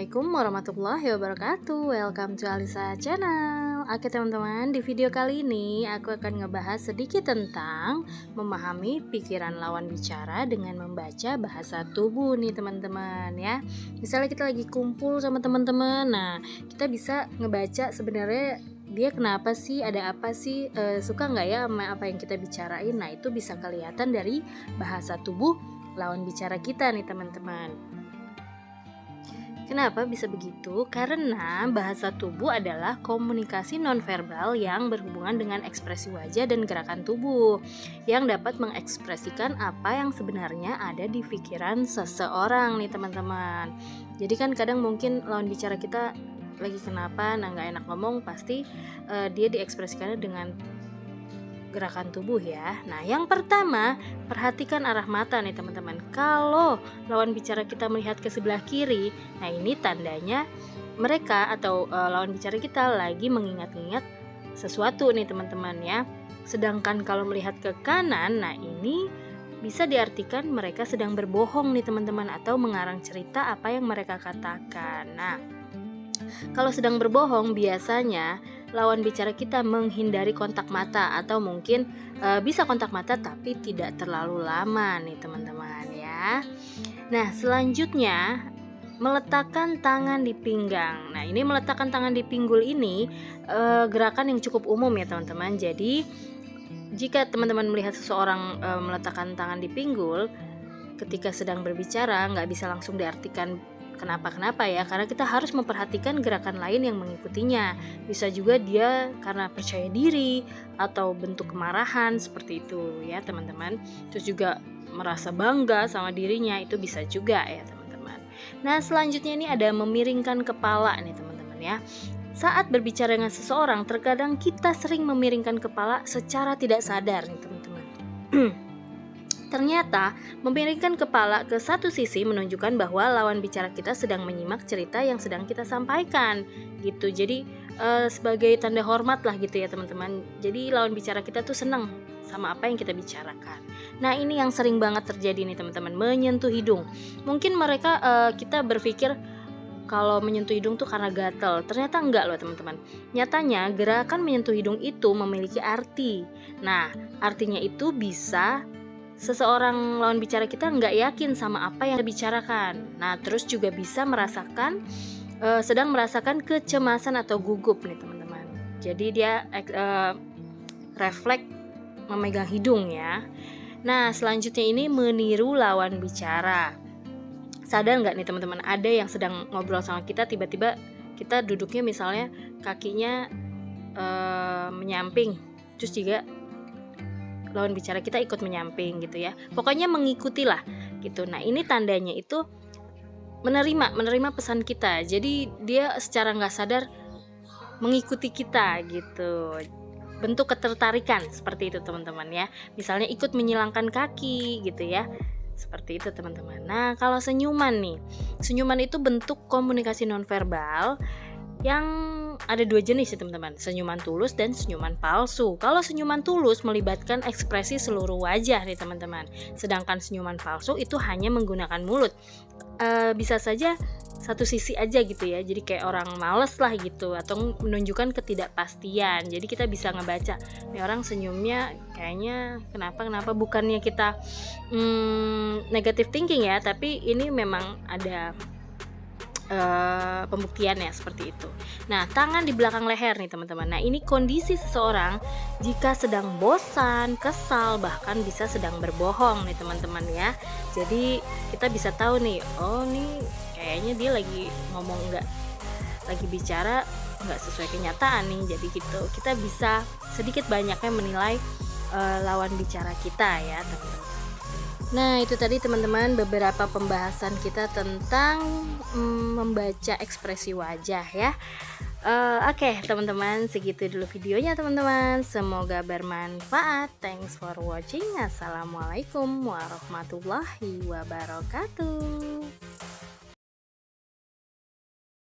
Assalamualaikum warahmatullahi wabarakatuh. Welcome to Alisa Channel. Oke teman-teman, di video kali ini aku akan ngebahas sedikit tentang memahami pikiran lawan bicara dengan membaca bahasa tubuh nih teman-teman ya. Misalnya kita lagi kumpul sama teman-teman, nah kita bisa ngebaca sebenarnya dia kenapa sih, ada apa sih, suka nggak ya sama apa yang kita bicarain. Nah itu bisa kelihatan dari bahasa tubuh lawan bicara kita nih teman-teman. Kenapa bisa begitu? Karena bahasa tubuh adalah komunikasi nonverbal yang berhubungan dengan ekspresi wajah dan gerakan tubuh yang dapat mengekspresikan apa yang sebenarnya ada di pikiran seseorang nih teman-teman. Jadi kan kadang mungkin lawan bicara kita lagi kenapa, nah nggak enak ngomong, pasti dia diekspresikannya dengan gerakan tubuh ya. Nah yang pertama, perhatikan arah mata nih teman-teman. Kalau lawan bicara kita melihat ke sebelah kiri, nah ini tandanya mereka atau lawan bicara kita lagi mengingat-ingat sesuatu nih teman-teman ya. Sedangkan kalau melihat ke kanan, nah ini bisa diartikan mereka sedang berbohong nih teman-teman, atau mengarang cerita apa yang mereka katakan. Nah kalau sedang berbohong, biasanya lawan bicara kita menghindari kontak mata, atau mungkin bisa kontak mata tapi tidak terlalu lama nih teman-teman ya. Nah selanjutnya, meletakkan tangan di pinggang. Nah ini meletakkan tangan di pinggul ini gerakan yang cukup umum ya teman-teman. Jadi jika teman-teman melihat seseorang meletakkan tangan di pinggul ketika sedang berbicara, nggak bisa langsung diartikan kenapa ya, karena kita harus memperhatikan gerakan lain yang mengikutinya. Bisa juga dia karena percaya diri atau bentuk kemarahan, seperti itu ya teman-teman. Terus juga merasa bangga sama dirinya, itu bisa juga ya teman-teman. Nah selanjutnya ini ada memiringkan kepala nih teman-teman ya. Saat berbicara dengan seseorang, terkadang kita sering memiringkan kepala secara tidak sadar nih teman-teman. Ternyata memiringkan kepala ke satu sisi menunjukkan bahwa lawan bicara kita sedang menyimak cerita yang sedang kita sampaikan gitu. Jadi sebagai tanda hormat lah gitu ya teman-teman. Jadi lawan bicara kita tuh senang sama apa yang kita bicarakan. Nah ini yang sering banget terjadi nih teman-teman, menyentuh hidung. Mungkin mereka kita berpikir kalau menyentuh hidung tuh karena gatel. Ternyata enggak loh teman-teman. Nyatanya gerakan menyentuh hidung itu memiliki arti. Nah artinya itu bisa seseorang lawan bicara kita nggak yakin sama apa yang dibicarakan. Nah terus juga bisa merasakan sedang merasakan kecemasan atau gugup nih teman-teman. Jadi dia refleks memegang hidung ya. Nah selanjutnya ini meniru lawan bicara. Sadar nggak nih teman-teman, ada yang sedang ngobrol sama kita, tiba-tiba kita duduknya misalnya kakinya menyamping, terus juga lawan bicara kita ikut menyamping gitu ya. Pokoknya mengikutilah gitu. Nah ini tandanya itu menerima pesan kita. Jadi dia secara nggak sadar mengikuti kita gitu. Bentuk ketertarikan seperti itu teman-teman ya. Misalnya ikut menyilangkan kaki gitu ya. Seperti itu teman-teman. Nah kalau senyuman nih, senyuman itu bentuk komunikasi nonverbal yang ada dua jenis ya teman-teman, senyuman tulus dan senyuman palsu. Kalau senyuman tulus melibatkan ekspresi seluruh wajah nih teman-teman, sedangkan senyuman palsu itu hanya menggunakan mulut. Bisa saja satu sisi aja gitu ya, jadi kayak orang males lah gitu, atau menunjukkan ketidakpastian. Jadi kita bisa ngebaca nih orang senyumnya kayaknya kenapa, bukannya kita negative thinking ya, tapi ini memang ada pembuktiannya seperti itu. Nah tangan di belakang leher nih teman-teman. Nah ini kondisi seseorang jika sedang bosan, kesal, bahkan bisa sedang berbohong nih teman-teman ya. Jadi kita bisa tahu nih, oh nih kayaknya dia lagi ngomong lagi bicara nggak sesuai kenyataan nih. Jadi gitu kita bisa sedikit banyaknya menilai lawan bicara kita ya teman-teman. Nah itu tadi teman-teman beberapa pembahasan kita tentang membaca ekspresi wajah ya. Oke teman-teman, segitu dulu videonya teman-teman. Semoga bermanfaat. Thanks for watching. Assalamualaikum warahmatullahi wabarakatuh.